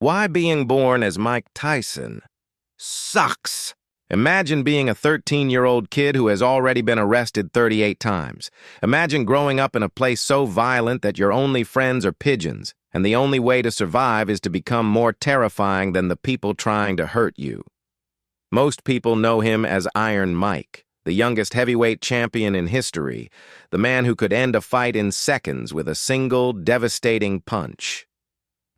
Why being born as Mike Tyson sucks. Imagine being a 13-year-old kid who has already been arrested 38 times. Imagine growing up in a place so violent that your only friends are pigeons, and the only way to survive is to become more terrifying than the people trying to hurt you. Most people know him as Iron Mike, the youngest heavyweight champion in history, the man who could end a fight in seconds with a single, devastating punch.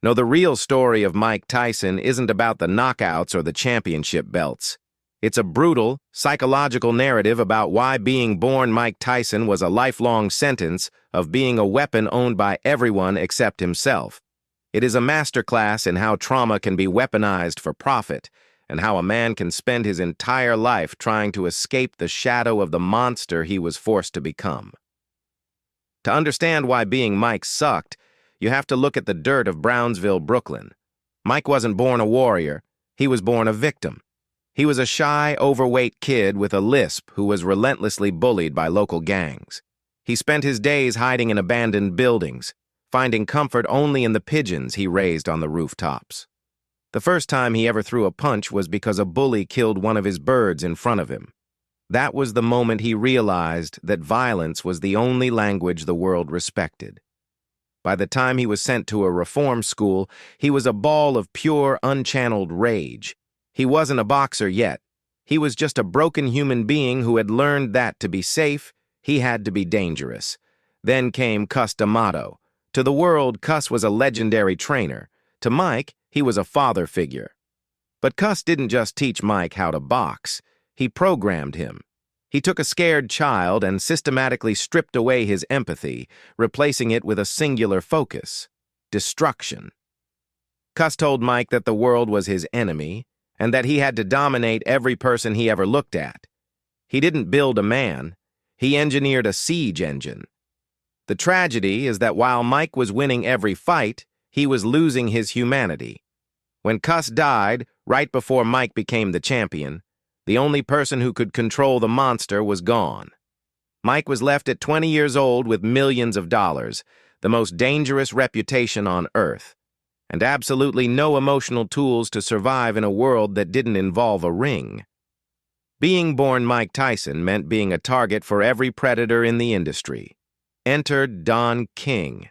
No, the real story of Mike Tyson isn't about the knockouts or the championship belts. It's a brutal, psychological narrative about why being born Mike Tyson was a lifelong sentence of being a weapon owned by everyone except himself. It is a masterclass in how trauma can be weaponized for profit, and how a man can spend his entire life trying to escape the shadow of the monster he was forced to become. To understand why being Mike sucked, you have to look at the dirt of Brownsville, Brooklyn. Mike wasn't born a warrior, he was born a victim. He was a shy, overweight kid with a lisp who was relentlessly bullied by local gangs. He spent his days hiding in abandoned buildings, finding comfort only in the pigeons he raised on the rooftops. The first time he ever threw a punch was because a bully killed one of his birds in front of him. That was the moment he realized that violence was the only language the world respected. By the time he was sent to a reform school, he was a ball of pure, unchanneled rage. He wasn't a boxer yet. He was just a broken human being who had learned that to be safe, he had to be dangerous. Then came Cus D'Amato. To the world, Cus was a legendary trainer. To Mike, he was a father figure. But Cus didn't just teach Mike how to box. He programmed him. He took a scared child and systematically stripped away his empathy, replacing it with a singular focus: destruction. Cus told Mike that the world was his enemy, and that he had to dominate every person he ever looked at. He didn't build a man, he engineered a siege engine. The tragedy is that while Mike was winning every fight, he was losing his humanity. When Cus died, right before Mike became the champion, the only person who could control the monster was gone. Mike was left at 20 years old with millions of dollars, the most dangerous reputation on earth, and absolutely no emotional tools to survive in a world that didn't involve a ring. Being born Mike Tyson meant being a target for every predator in the industry. Enter Don King.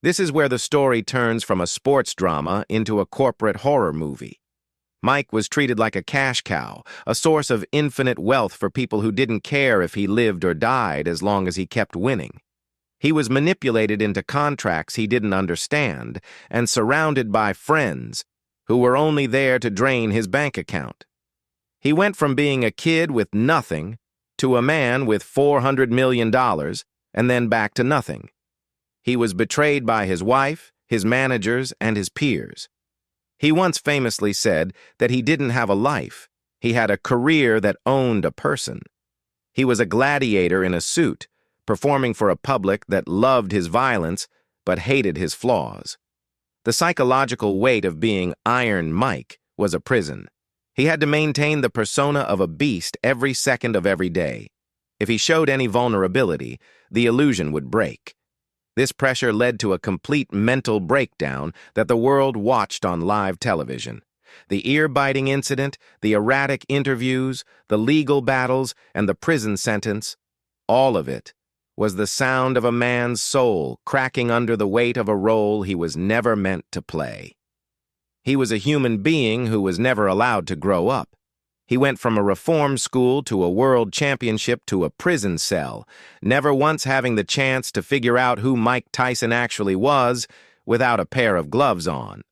This is where the story turns from a sports drama into a corporate horror movie. Mike was treated like a cash cow, a source of infinite wealth for people who didn't care if he lived or died as long as he kept winning. He was manipulated into contracts he didn't understand and surrounded by friends who were only there to drain his bank account. He went from being a kid with nothing to a man with $400 million and then back to nothing. He was betrayed by his wife, his managers, and his peers. He once famously said that he didn't have a life, he had a career that owned a person. He was a gladiator in a suit, performing for a public that loved his violence but hated his flaws. The psychological weight of being Iron Mike was a prison. He had to maintain the persona of a beast every second of every day. If he showed any vulnerability, the illusion would break. This pressure led to a complete mental breakdown that the world watched on live television. The ear-biting incident, the erratic interviews, the legal battles, and the prison sentence, all of it was the sound of a man's soul cracking under the weight of a role he was never meant to play. He was a human being who was never allowed to grow up. He went from a reform school to a world championship to a prison cell, never once having the chance to figure out who Mike Tyson actually was without a pair of gloves on.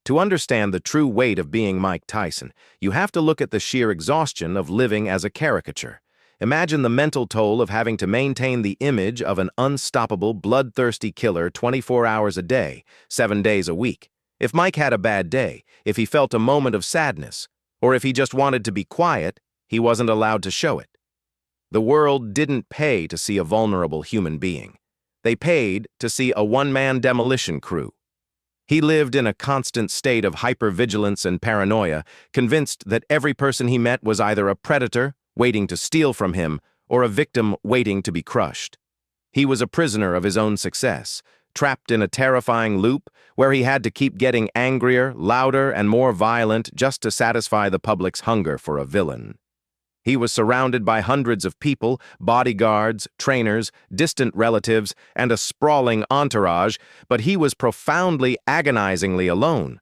To understand the true weight of being Mike Tyson, you have to look at the sheer exhaustion of living as a caricature. Imagine the mental toll of having to maintain the image of an unstoppable, bloodthirsty killer 24 hours a day, 7 days a week. If Mike had a bad day, if he felt a moment of sadness, or if he just wanted to be quiet, he wasn't allowed to show it. The world didn't pay to see a vulnerable human being. They paid to see a one-man demolition crew. He lived in a constant state of hypervigilance and paranoia, convinced that every person he met was either a predator waiting to steal from him or a victim waiting to be crushed. He was a prisoner of his own success, trapped in a terrifying loop where he had to keep getting angrier, louder, and more violent just to satisfy the public's hunger for a villain. He was surrounded by hundreds of people, bodyguards, trainers, distant relatives, and a sprawling entourage, but he was profoundly, agonizingly alone.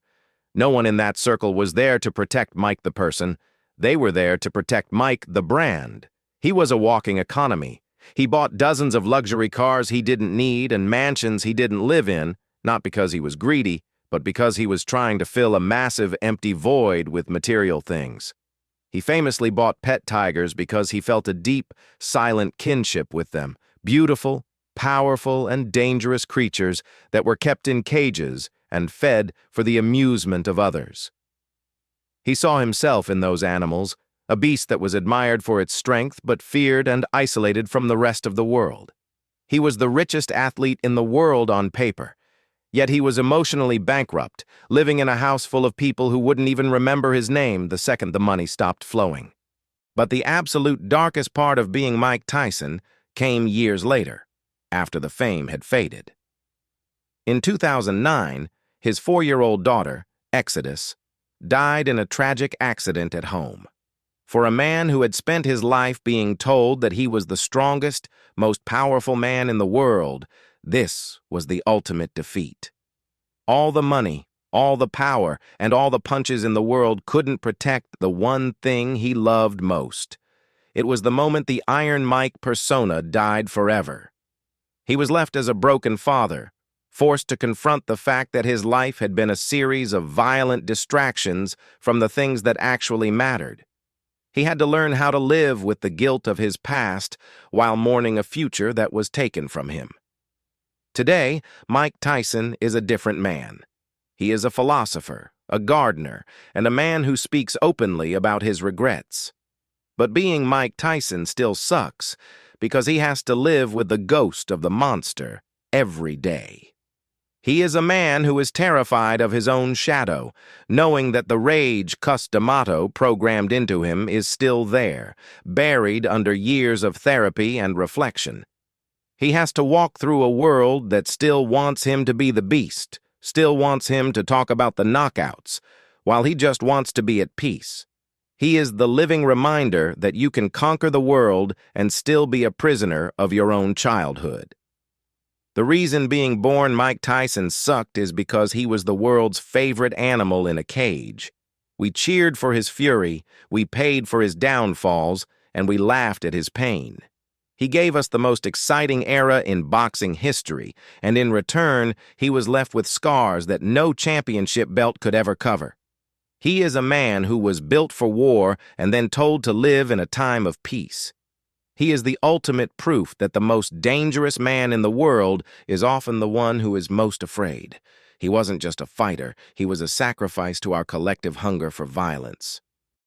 No one in that circle was there to protect Mike the person. They were there to protect Mike the brand. He was a walking economy. He bought dozens of luxury cars he didn't need and mansions he didn't live in, not because he was greedy, but because he was trying to fill a massive empty void with material things. He famously bought pet tigers because he felt a deep, silent kinship with them, beautiful, powerful, and dangerous creatures that were kept in cages and fed for the amusement of others. He saw himself in those animals, a beast that was admired for its strength but feared and isolated from the rest of the world. He was the richest athlete in the world on paper, yet he was emotionally bankrupt, living in a house full of people who wouldn't even remember his name the second the money stopped flowing. But the absolute darkest part of being Mike Tyson came years later, after the fame had faded. In 2009, his 4-year-old daughter, Exodus, died in a tragic accident at home. For a man who had spent his life being told that he was the strongest, most powerful man in the world, this was the ultimate defeat. All the money, all the power, and all the punches in the world couldn't protect the one thing he loved most. It was the moment the Iron Mike persona died forever. He was left as a broken father, forced to confront the fact that his life had been a series of violent distractions from the things that actually mattered. He had to learn how to live with the guilt of his past while mourning a future that was taken from him. Today, Mike Tyson is a different man. He is a philosopher, a gardener, and a man who speaks openly about his regrets. But being Mike Tyson still sucks because he has to live with the ghost of the monster every day. He is a man who is terrified of his own shadow, knowing that the rage customato programmed into him is still there, buried under years of therapy and reflection. He has to walk through a world that still wants him to be the beast, still wants him to talk about the knockouts, while he just wants to be at peace. He is the living reminder that you can conquer the world and still be a prisoner of your own childhood. The reason being born Mike Tyson sucked is because he was the world's favorite animal in a cage. We cheered for his fury, we paid for his downfalls, and we laughed at his pain. He gave us the most exciting era in boxing history, and in return, he was left with scars that no championship belt could ever cover. He is a man who was built for war and then told to live in a time of peace. He is the ultimate proof that the most dangerous man in the world is often the one who is most afraid. He wasn't just a fighter, he was a sacrifice to our collective hunger for violence.